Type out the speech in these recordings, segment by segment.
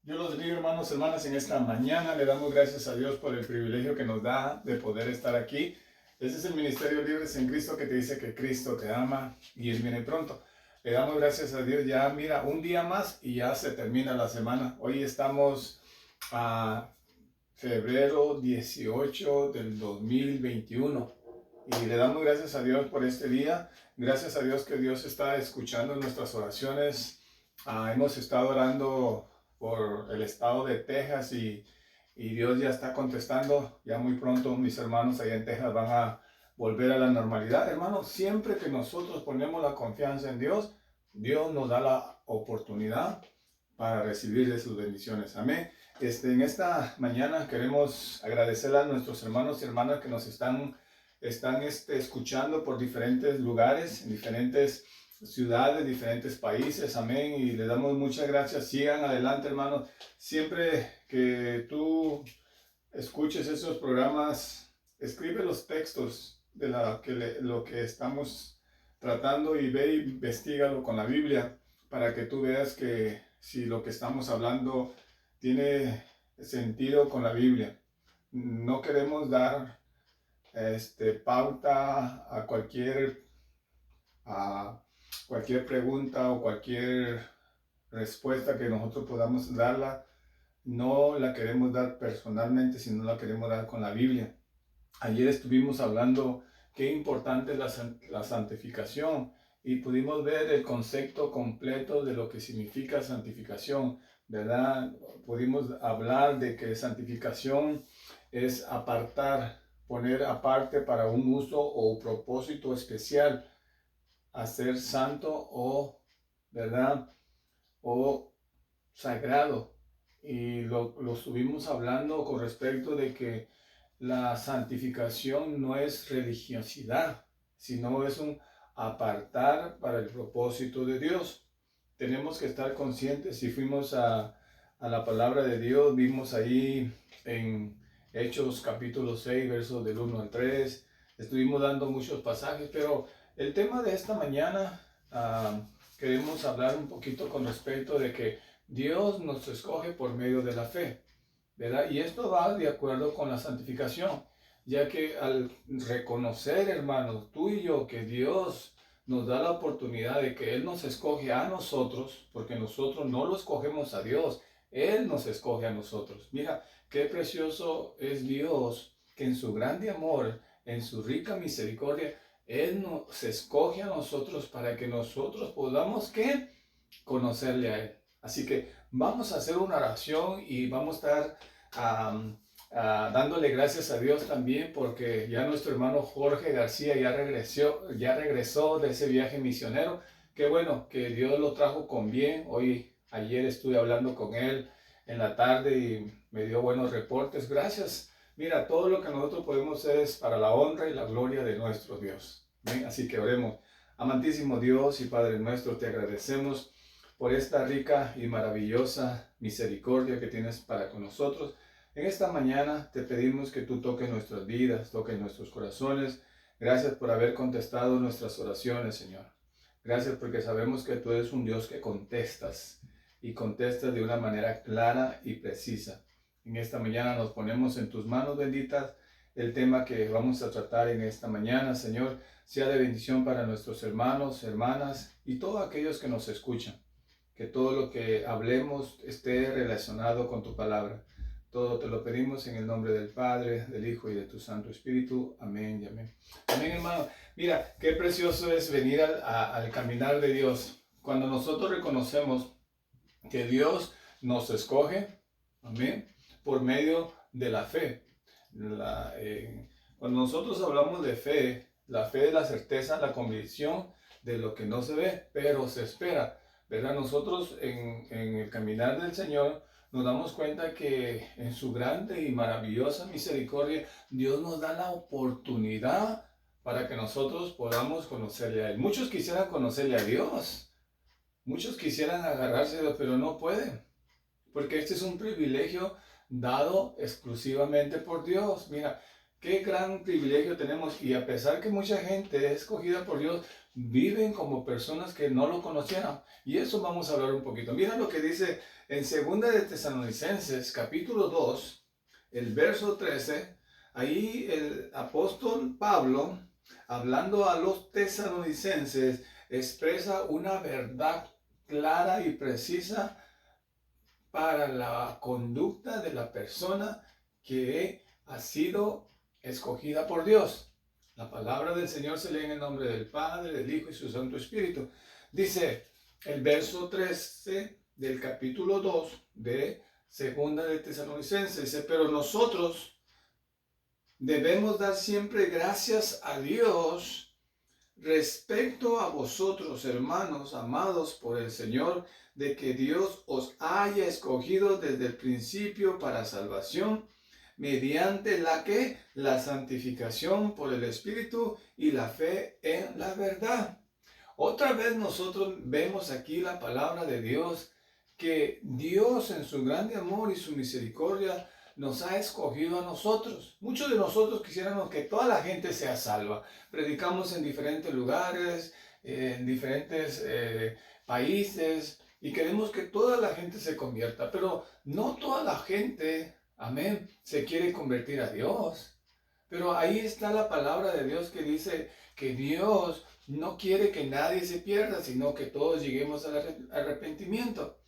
Dios los bendiga, hermanos, hermanas, en esta mañana. Le damos gracias a Dios por el privilegio que nos da de poder estar aquí. Este es el Ministerio Libres en Cristo que te dice que Cristo te ama y Él viene pronto. Le damos gracias a Dios. Ya, mira, un día más y ya se termina la semana. Hoy estamos a febrero 18 del 2021 y le damos gracias a Dios por este día. Gracias a Dios que Dios está escuchando nuestras oraciones. Hemos estado orando por el estado de Texas y Dios ya está contestando. Ya muy pronto mis hermanos allá en Texas van a volver a la normalidad. Hermanos, siempre que nosotros ponemos la confianza en Dios, Dios nos da la oportunidad para recibir de sus bendiciones. Amén. En esta mañana queremos agradecer a nuestros hermanos y hermanas que nos están escuchando por diferentes lugares, en diferentes ciudades, diferentes países, amén, y le damos muchas gracias. Sigan adelante, hermanos. Siempre que tú escuches esos programas, escribe los textos de lo que estamos tratando y ve y investígalo con la Biblia para que tú veas que si lo que estamos hablando tiene sentido con la Biblia. No queremos dar pauta a cualquier pregunta o cualquier respuesta que nosotros podamos darla. No la queremos dar personalmente, sino la queremos dar con la Biblia. Ayer estuvimos hablando qué importante es la santificación y pudimos ver el concepto completo de lo que significa santificación, ¿verdad? Pudimos hablar de que santificación es apartar, poner aparte para un uso o propósito especial, hacer santo o, ¿verdad? O sagrado. Y lo estuvimos hablando con respecto de que la santificación no es religiosidad, sino es un apartar para el propósito de Dios. Tenemos que estar conscientes. Si fuimos a la palabra de Dios, vimos ahí en Hechos capítulo 6, versos del 1 al 3. Estuvimos dando muchos pasajes, pero el tema de esta mañana queremos hablar un poquito con respecto de que Dios nos escoge por medio de la fe, ¿verdad? Y esto va de acuerdo con la santificación, ya que al reconocer, hermanos, tú y yo, que Dios nos da la oportunidad de que Él nos escoge a nosotros, porque nosotros no lo escogemos a Dios, Él nos escoge a nosotros. Mira, qué precioso es Dios, que en su grande amor, en su rica misericordia, Él nos escoge a nosotros para que nosotros podamos, ¿qué? Conocerle a Él. Así que vamos a hacer una oración y vamos a estar dándole gracias a Dios también porque ya nuestro hermano Jorge García ya regresó de ese viaje misionero. Qué bueno que Dios lo trajo con bien. Ayer estuve hablando con él en la tarde y me dio buenos reportes. Gracias. Mira, todo lo que nosotros podemos hacer es para la honra y la gloria de nuestro Dios. ¿Bien? Así que oremos. Amantísimo Dios y Padre nuestro, te agradecemos por esta rica y maravillosa misericordia que tienes para con nosotros. En esta mañana te pedimos que tú toques nuestras vidas, toques nuestros corazones. Gracias por haber contestado nuestras oraciones, Señor. Gracias porque sabemos que tú eres un Dios que contestas y contestas de una manera clara y precisa. En esta mañana nos ponemos en tus manos benditas el tema que vamos a tratar en esta mañana, Señor, sea de bendición para nuestros hermanos, hermanas y todos aquellos que nos escuchan. Que todo lo que hablemos esté relacionado con tu palabra. Todo te lo pedimos en el nombre del Padre, del Hijo y de tu Santo Espíritu. Amén y amén. Amén, hermano. Mira, qué precioso es venir al caminar de Dios. Cuando nosotros reconocemos que Dios nos escoge, amén, por medio de la fe. Cuando nosotros hablamos de fe, la fe es la certeza, la convicción de lo que no se ve, pero se espera, ¿verdad? Nosotros en el caminar del Señor nos damos cuenta que en su grande y maravillosa misericordia, Dios nos da la oportunidad para que nosotros podamos conocerle a Él. Muchos quisieran conocerle a Dios, muchos quisieran agarrarse de Dios, pero no pueden, porque este es un privilegio dado exclusivamente por Dios. Mira, Qué gran privilegio tenemos. Y a pesar que mucha gente es escogida por Dios, viven como personas que no lo conocieron. Y eso vamos a hablar un poquito. Mira lo que dice en Segunda de Tesalonicenses, capítulo 2, el verso 13. Ahí el apóstol Pablo, hablando a los tesalonicenses, expresa una verdad clara y precisa para la conducta de la persona que ha sido escogida por Dios. La palabra del Señor se lee en el nombre del Padre, del Hijo y su Santo Espíritu. Dice el verso 13 del capítulo 2 de Segunda de Tesalonicenses. Dice, pero nosotros debemos dar siempre gracias a Dios respecto a vosotros, hermanos, amados por el Señor, de que Dios os haya escogido desde el principio para salvación, mediante la que la santificación por el Espíritu y la fe en la verdad. Otra vez nosotros vemos aquí la palabra de Dios, que Dios en su grande amor y su misericordia nos ha escogido a nosotros. Muchos de nosotros quisiéramos que toda la gente sea salva. Predicamos en diferentes lugares, en diferentes países, y queremos que toda la gente se convierta. Pero no toda la gente, amén, se quiere convertir a Dios. Pero ahí está la palabra de Dios que dice que Dios no quiere que nadie se pierda, sino que todos lleguemos al arrepentimiento.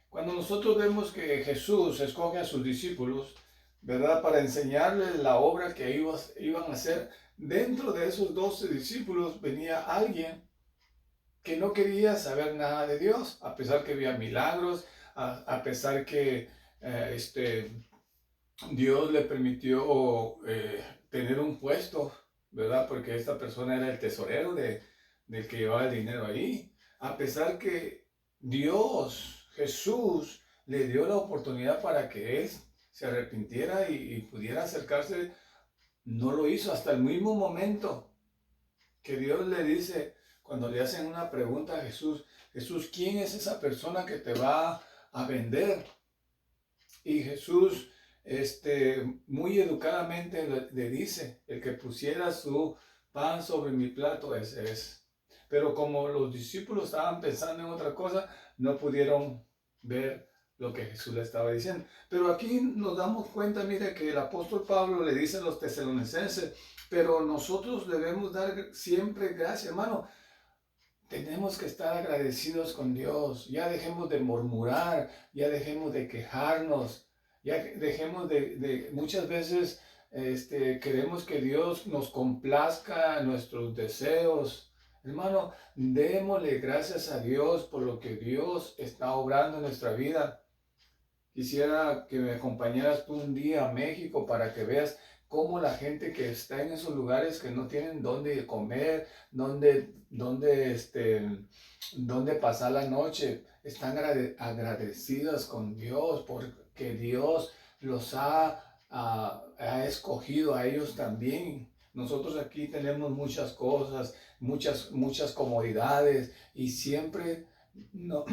Cuando nosotros vemos que Jesús escoge a sus discípulos, ¿verdad? Para enseñarles la obra que iban a hacer, dentro de esos 12 discípulos venía alguien que no quería saber nada de Dios, a pesar que había milagros, a pesar que Dios le permitió tener un puesto, ¿verdad? Porque esta persona era el tesorero del que llevaba el dinero ahí. A pesar que Dios, Jesús, le dio la oportunidad para que él se arrepintiera y pudiera acercarse, no lo hizo hasta el mismo momento que Dios le dice, cuando le hacen una pregunta a Jesús, Jesús, ¿quién es esa persona que te va a vender? Y Jesús, muy educadamente le dice, el que pusiera su pan sobre mi plato, ese es. Pero como los discípulos estaban pensando en otra cosa, no pudieron ver lo que Jesús le estaba diciendo. Pero aquí nos damos cuenta, mire, que el apóstol Pablo le dice a los tesalonicenses, pero nosotros debemos dar siempre gracias, hermano. Tenemos que estar agradecidos con Dios. Ya dejemos de murmurar, ya dejemos de quejarnos, ya dejemos muchas veces queremos que Dios nos complazca nuestros deseos. Hermano, démosle gracias a Dios por lo que Dios está obrando en nuestra vida. Quisiera que me acompañaras tú un día a México para que veas cómo la gente que está en esos lugares que no tienen dónde comer, dónde pasar la noche, están agradecidas con Dios porque Dios los ha escogido a ellos también. Nosotros aquí tenemos muchas cosas, muchas comodidades y siempre no,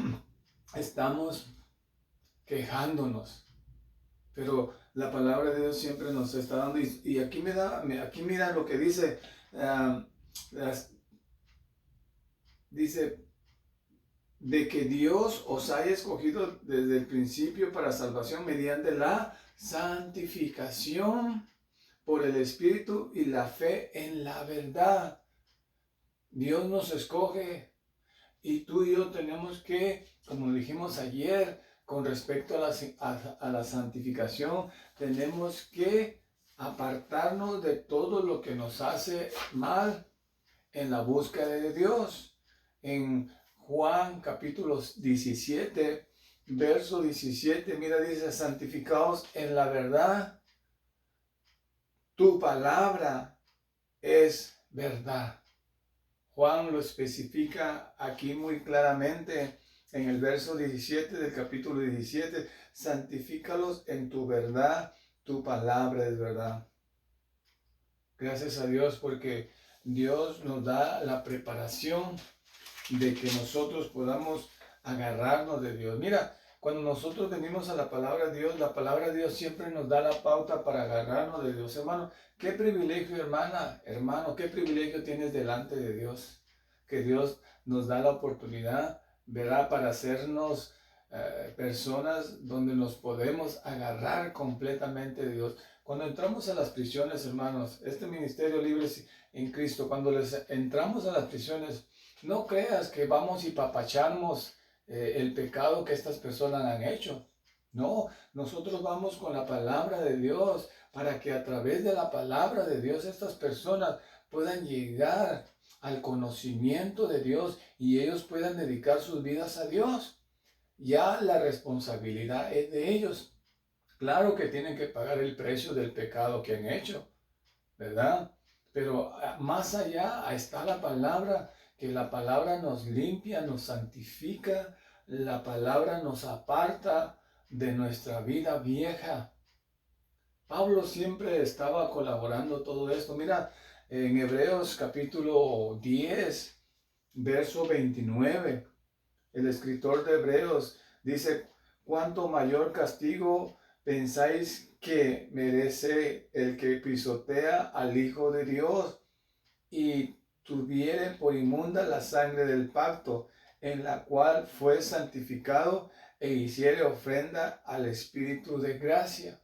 estamos quejándonos, pero la palabra de Dios siempre nos está dando, y aquí mira lo que dice, dice, de que Dios os haya escogido desde el principio para salvación mediante la santificación por el Espíritu y la fe en la verdad. Dios nos escoge y tú y yo tenemos que, como dijimos ayer, con respecto a la santificación, tenemos que apartarnos de todo lo que nos hace mal en la búsqueda de Dios. En Juan capítulo 17, verso 17, mira, dice, santificaos en la verdad. Tu palabra es verdad. Juan lo especifica aquí muy claramente en el verso 17 del capítulo 17. Santifícalos en tu verdad, tu palabra es verdad. Gracias a Dios porque Dios nos da la preparación de que nosotros podamos agarrarnos de Dios. Mira, Cuando nosotros venimos a la palabra de Dios siempre nos da la pauta para agarrarnos de Dios, hermano. Qué privilegio, hermana, hermano, qué privilegio tienes delante de Dios. Que Dios nos da la oportunidad, ¿verdad? Para hacernos personas donde nos podemos agarrar completamente de Dios. Cuando entramos a las prisiones, hermanos, este ministerio libre en Cristo, cuando les entramos a las prisiones, no creas que vamos y papachamos el pecado que estas personas han hecho. No, nosotros vamos con la palabra de Dios para que a través de la palabra de Dios estas personas puedan llegar al conocimiento de Dios y ellos puedan dedicar sus vidas a Dios. Ya la responsabilidad es de ellos. Claro que tienen que pagar el precio del pecado que han hecho, ¿verdad? Pero más allá está la palabra, que la palabra nos limpia, nos santifica, la palabra nos aparta de nuestra vida vieja. Pablo siempre estaba colaborando todo esto. Mira, en Hebreos capítulo 10, verso 29, el escritor de Hebreos dice: ¿cuánto mayor castigo pensáis que merece el que pisotea al Hijo de Dios y tuviere por inmunda la sangre del pacto, en la cual fue santificado e hiciere ofrenda al Espíritu de gracia?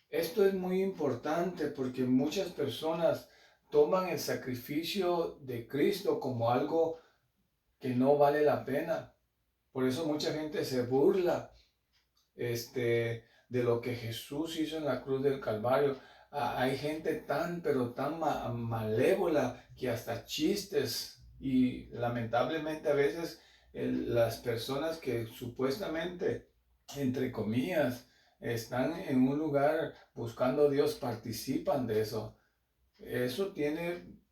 Esto es muy importante porque muchas personas toman el sacrificio de Cristo como algo que no vale la pena. Por eso mucha gente se burla de lo que Jesús hizo en la cruz del Calvario. Hay gente tan, pero tan malévola que hasta chistes, y lamentablemente a veces las personas que supuestamente, entre comillas, están en un lugar buscando a Dios, participan de eso. Eso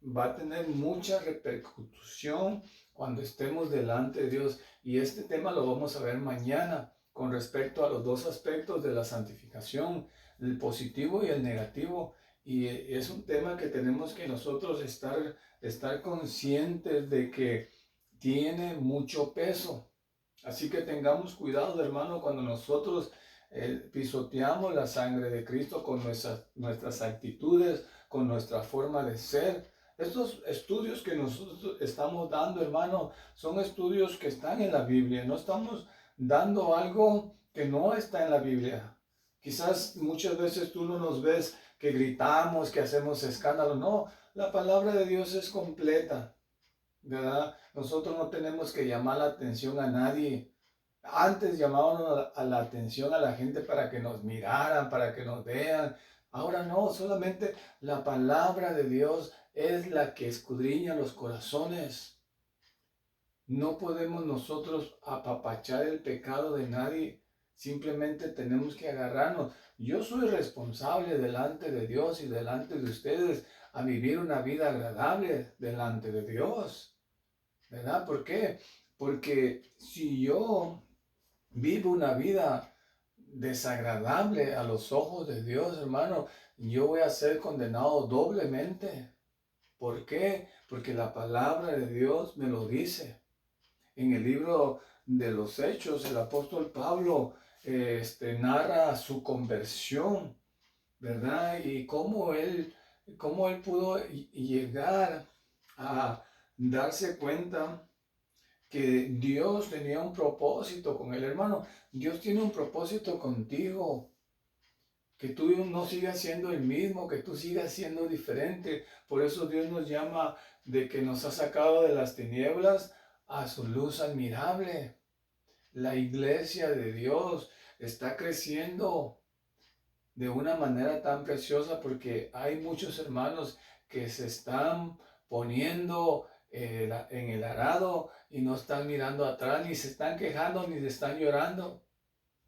va a tener mucha repercusión cuando estemos delante de Dios. Y este tema lo vamos a ver mañana con respecto a los dos aspectos de la santificación, el positivo y el negativo. Y es un tema que tenemos que nosotros estar conscientes de que tiene mucho peso. Así que tengamos cuidado, hermano, cuando nosotros pisoteamos la sangre de Cristo con nuestras actitudes, con nuestra forma de ser. Estos estudios que nosotros estamos dando, hermano, son estudios que están en la Biblia. No estamos dando algo que no está en la Biblia. Quizás muchas veces tú no nos ves que gritamos, que hacemos escándalo. No, la palabra de Dios es completa, ¿verdad? Nosotros no tenemos que llamar la atención a nadie. Antes llamábamos a la atención a la gente para que nos miraran, para que nos vean. Ahora no, solamente la palabra de Dios es la que escudriña los corazones. No podemos nosotros apapachar el pecado de nadie. Simplemente tenemos que agarrarnos. Yo soy responsable delante de Dios y delante de ustedes a vivir una vida agradable delante de Dios, ¿verdad? ¿Por qué? Porque si yo vivo una vida desagradable a los ojos de Dios, hermano, yo voy a ser condenado doblemente. ¿Por qué? Porque la palabra de Dios me lo dice. En el libro de los Hechos, el apóstol Pablo narra su conversión, ¿verdad? Y cómo él pudo llegar a darse cuenta que Dios tenía un propósito con él, hermano. Dios tiene un propósito contigo. Que tú no sigas siendo el mismo, que tú sigas siendo diferente. Por eso Dios nos llama de que nos ha sacado de las tinieblas a su luz admirable. La iglesia de Dios está creciendo de una manera tan preciosa porque hay muchos hermanos que se están poniendo en el arado y no están mirando atrás, ni se están quejando, ni se están llorando.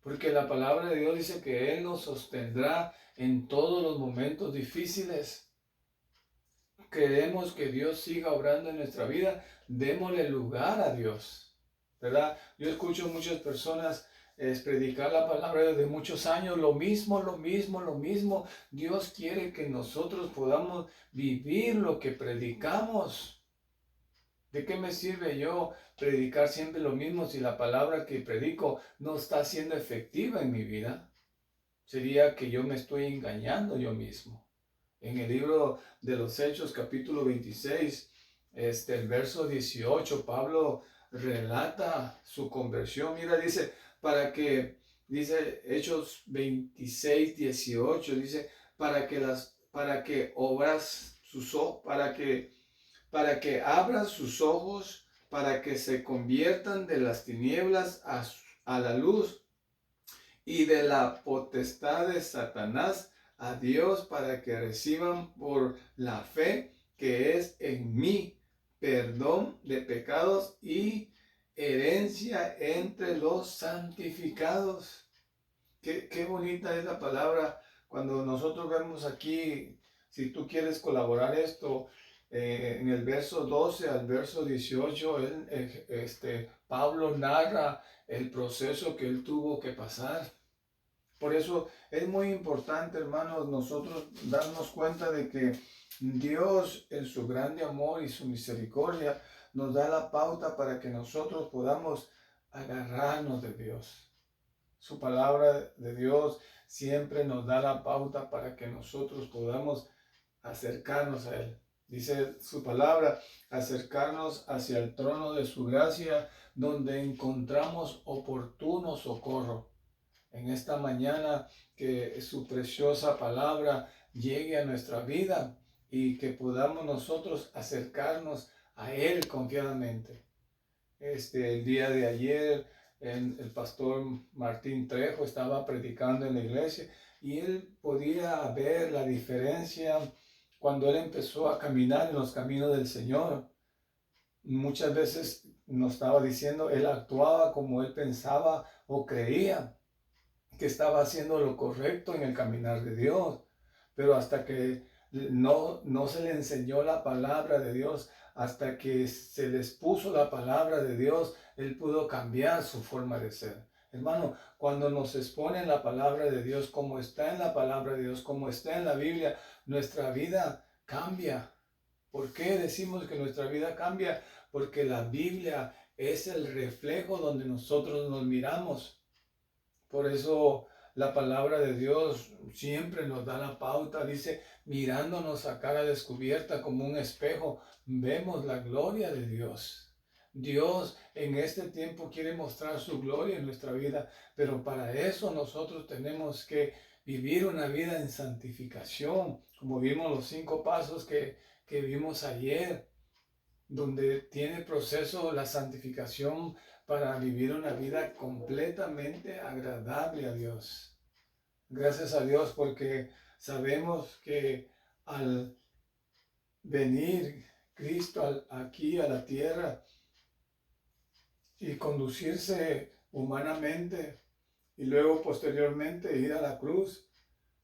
Porque la palabra de Dios dice que Él nos sostendrá en todos los momentos difíciles. Queremos que Dios siga obrando en nuestra vida, démosle lugar a Dios, ¿verdad? Yo escucho muchas personas predicar la palabra desde muchos años, lo mismo, lo mismo, lo mismo. Dios quiere que nosotros podamos vivir lo que predicamos. ¿De qué me sirve yo predicar siempre lo mismo si la palabra que predico no está siendo efectiva en mi vida? Sería que yo me estoy engañando yo mismo. En el libro de los Hechos, capítulo 26, el verso 18, Pablo relata su conversión. Mira, dice Hechos 26, 18, dice, para que obras sus ojos, para que abra sus ojos, para que se conviertan de las tinieblas a la luz y de la potestad de Satanás a Dios, para que reciban por la fe que es en mí perdón de pecados y herencia entre los santificados. Qué bonita es la palabra cuando nosotros vemos aquí. Si tú quieres colaborar esto, en el verso 12 al verso 18, Pablo narra el proceso que él tuvo que pasar. Por eso es muy importante, hermanos, nosotros darnos cuenta de que Dios, en su grande amor y su misericordia, nos da la pauta para que nosotros podamos agarrarnos de Dios. Su palabra de Dios siempre nos da la pauta para que nosotros podamos acercarnos a Él. Dice su palabra, acercarnos hacia el trono de su gracia, donde encontramos oportuno socorro. En esta mañana, que su preciosa palabra llegue a nuestra vida y que podamos nosotros acercarnos a Él confiadamente. El día de ayer, el pastor Martín Trejo estaba predicando en la iglesia y él podía ver la diferencia cuando él empezó a caminar en los caminos del Señor. Muchas veces nos estaba diciendo, él actuaba como él pensaba o creía que estaba haciendo lo correcto en el caminar de Dios, pero hasta que no se le enseñó la palabra de Dios, hasta que se les puso la palabra de Dios, él pudo cambiar su forma de ser. Hermano, cuando nos exponen la palabra de Dios, como está en la palabra de Dios, como está en la Biblia, nuestra vida cambia. ¿Por qué decimos que nuestra vida cambia? Porque la Biblia es el reflejo donde nosotros nos miramos. Por eso la palabra de Dios siempre nos da la pauta. Dice, mirándonos a cara descubierta como un espejo, vemos la gloria de Dios. Dios en este tiempo quiere mostrar su gloria en nuestra vida, pero para eso nosotros tenemos que vivir una vida en santificación, como vimos los 5 pasos que vimos ayer, donde tiene proceso la santificación para vivir una vida completamente agradable a Dios. Gracias a Dios, porque sabemos que al venir Cristo aquí a la tierra y conducirse humanamente y luego posteriormente ir a la cruz,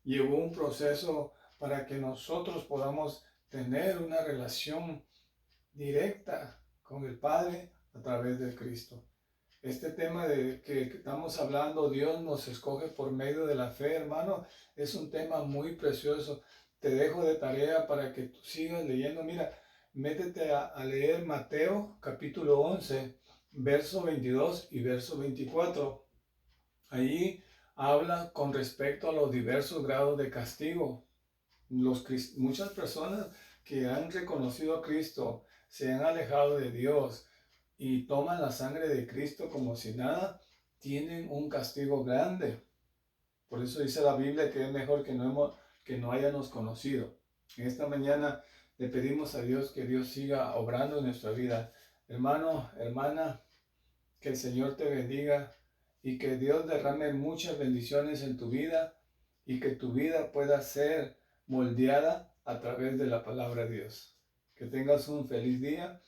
llevó un proceso para que nosotros podamos tener una relación directa con el Padre a través de Cristo. Este tema de que estamos hablando, Dios nos escoge por medio de la fe, hermano, es un tema muy precioso. Te dejo de tarea para que tú sigas leyendo. Mira, métete a leer Mateo capítulo 11, verso 22 y verso 24. Allí habla con respecto a los diversos grados de castigo. Muchas personas que han reconocido a Cristo se han alejado de Dios y toman la sangre de Cristo como si nada, tienen un castigo grande. Por eso dice la Biblia que es mejor que no hayamos conocido. En esta mañana le pedimos a Dios que Dios siga obrando en nuestra vida. Hermano, hermana, que el Señor te bendiga y que Dios derrame muchas bendiciones en tu vida y que tu vida pueda ser moldeada a través de la palabra de Dios. Que tengas un feliz día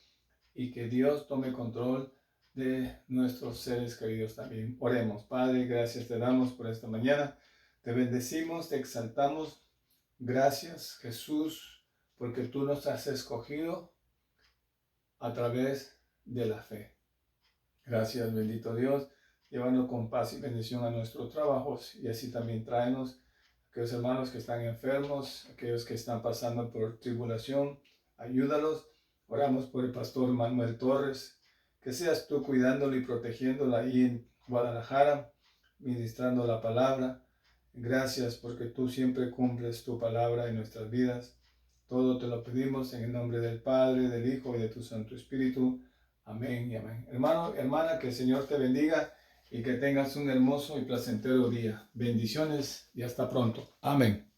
y que Dios tome control de nuestros seres queridos también. Oremos. Padre, gracias te damos por esta mañana. Te bendecimos, te exaltamos. Gracias, Jesús, porque tú nos has escogido a través de la fe. Gracias, bendito Dios. Llévanos con paz y bendición a nuestros trabajos y así también tráenos aquellos hermanos que están enfermos, aquellos que están pasando por tribulación. Ayúdalos Oramos por el pastor Manuel Torres, que seas tú cuidándolo y protegiéndolo ahí en Guadalajara, ministrando la palabra. Gracias porque tú siempre cumples tu palabra en nuestras vidas. Todo te lo pedimos en el nombre del Padre, del Hijo y de tu Santo Espíritu. Amén y amén. Hermano, hermana, que el Señor te bendiga y que tengas un hermoso y placentero día. Bendiciones y hasta pronto. Amén.